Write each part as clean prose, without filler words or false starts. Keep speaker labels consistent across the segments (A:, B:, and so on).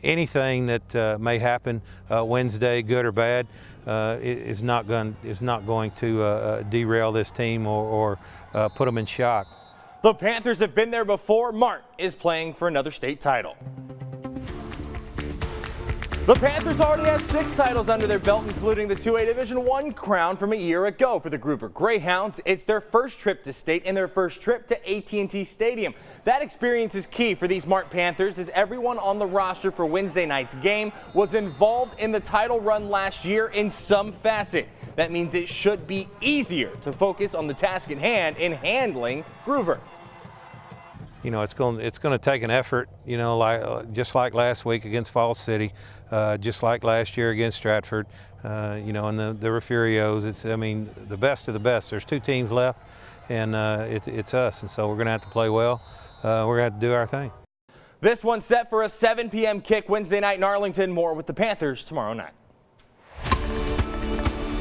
A: anything that may happen Wednesday, good or bad, is not going to derail this team or put them in shock.
B: The Panthers have been there before. Mart is playing for another state title. The Panthers already have 6 titles under their belt, including the 2A Division I crown from a year ago. For the Groover Greyhounds, it's their first trip to state and their first trip to AT&T Stadium. That experience is key for these Mart Panthers, as everyone on the roster for Wednesday night's game was involved in the title run last year in some facet. That means it should be easier to focus on the task at hand in handling Groover.
A: You know, it's going to take an effort, you know, just like last week against Falls City, just like last year against Stratford, you know, and the Refugos. I mean, the best of the best. There's 2 teams left, and it's us, and so we're going to have to play well. We're going to have to do our thing.
B: This one's set for a 7 p.m. kick Wednesday night in Arlington. More with the Panthers tomorrow night.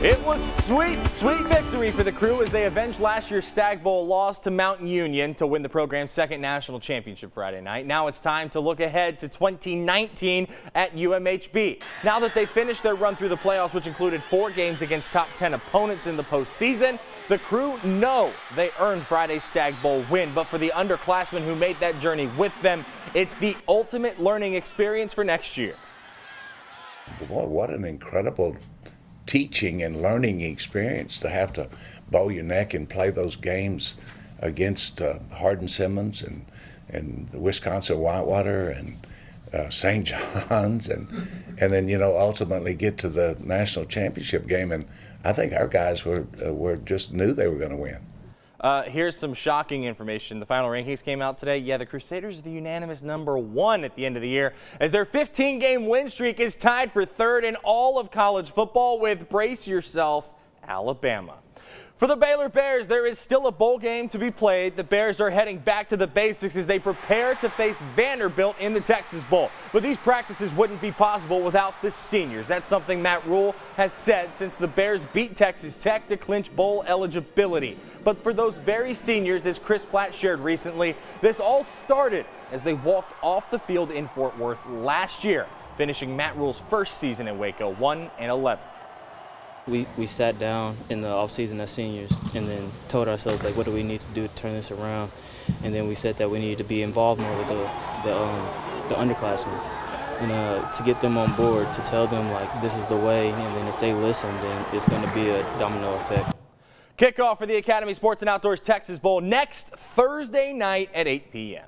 B: It was sweet, sweet victory for the Crew as they avenged last year's Stag Bowl loss to Mountain Union to win the program's 2nd national championship Friday night. Now it's time to look ahead to 2019 at UMHB. Now that they finished their run through the playoffs, which included 4 games against top 10 opponents in the postseason, the Crew know they earned Friday's Stag Bowl win. But for the underclassmen who made that journey with them, it's the ultimate learning experience for next year.
C: Boy, what an incredible teaching and learning experience to have to bow your neck and play those games against Hardin-Simmons and Wisconsin Whitewater and St. John's and then, you know, ultimately get to the national championship game. And I think our guys were just knew they were going to win.
B: Here's some shocking information. The final rankings came out today. Yeah, the Crusaders are the unanimous #1 at the end of the year, as their 15-game win streak is tied for 3rd in all of college football with, brace yourself, Alabama. For the Baylor Bears, there is still a bowl game to be played. The Bears are heading back to the basics as they prepare to face Vanderbilt in the Texas Bowl. But these practices wouldn't be possible without the seniors. That's something Matt Rule has said since the Bears beat Texas Tech to clinch bowl eligibility. But for those very seniors, as Chris Platt shared recently, this all started as they walked off the field in Fort Worth last year, finishing Matt Rule's first season in Waco 1-11.
D: We sat down in the offseason as seniors and then told ourselves, like, what do we need to do to turn this around? And then we said that we needed to be involved more with the underclassmen and to get them on board, to tell them, like, this is the way, and then if they listen, then it's going to be a domino effect.
B: Kickoff for the Academy Sports and Outdoors Texas Bowl next Thursday night at 8 p.m.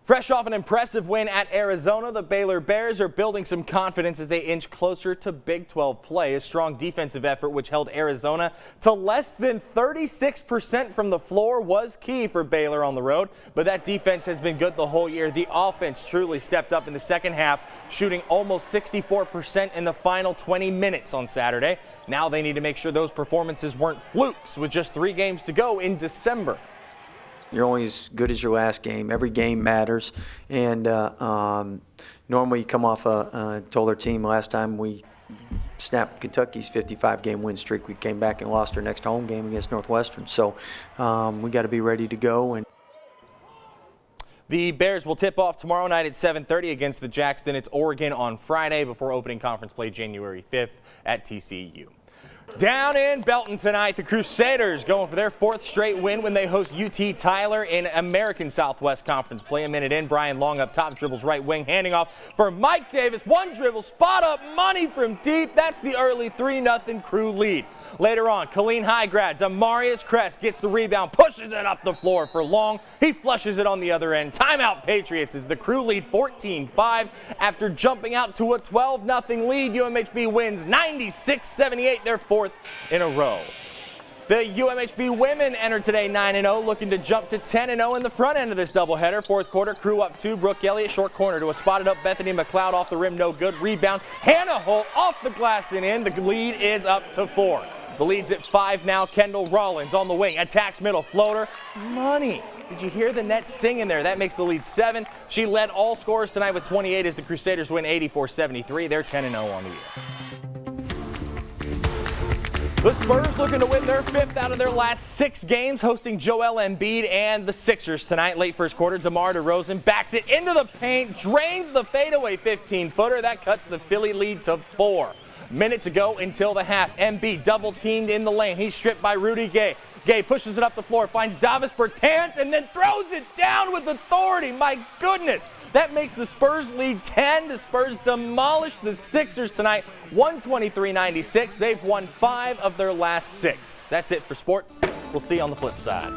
B: Fresh off an impressive win at Arizona, the Baylor Bears are building some confidence as they inch closer to Big 12 play. A strong defensive effort which held Arizona to less than 36% from the floor was key for Baylor on the road, but that defense has been good the whole year. The offense truly stepped up in the second half, shooting almost 64% in the final 20 minutes on Saturday. Now they need to make sure those performances weren't flukes with just 3 games to go in December.
E: You're only as good as your last game. Every game matters. And normally you come off told our team last time we snapped Kentucky's 55-game win streak. We came back and lost our next home game against Northwestern. So we got to be ready to go. And
B: the Bears will tip off tomorrow night at 7:30 against the Jacks. Then it's Oregon on Friday before opening conference play January 5th at TCU. Down in Belton tonight, the Crusaders going for their 4th straight win when they host UT Tyler in American Southwest Conference play. A minute in, Brian Long up top, dribbles right wing, handing off for Mike Davis. One dribble, spot up, money from deep. That's the early 3-0 Crew lead. Later on, Colleen Highgrad, Demarius Kress gets the rebound, pushes it up the floor for Long. He flushes it on the other end. Timeout Patriots as the Crew lead 14-5 after jumping out to a 12-0 lead. UMHB wins 96-78, their 4th in a row. The UMHB women entered today 9-0, looking to jump to 10-0 in the front end of this doubleheader. 4th quarter, Crew up 2. Brooke Elliott, short corner to a spotted up Bethany McLeod off the rim, no good. Rebound, Hannah Holt off the glass and in. The lead is up to 4. The lead's at 5 now. Kendall Rollins on the wing, attacks middle, floater, money. Did you hear the net singing there? That makes the lead 7. She led all scorers tonight with 28 as the Crusaders win 84-73. They're 10-0 on the year. The Spurs looking to win their 5th out of their last 6 games, hosting Joel Embiid and the Sixers tonight. Late first quarter, DeMar DeRozan backs it into the paint, drains the fadeaway 15-footer. That cuts the Philly lead to 4. Minute to go until the half. Embiid double teamed in the lane. He's stripped by Rudy Gay. Gay pushes it up the floor, finds Davis Bertans, and then throws it down with authority. My goodness. That makes the Spurs lead 10. The Spurs demolish the Sixers tonight, 123-96. They've won 5 of their last 6. That's it for sports. We'll see you on the flip side.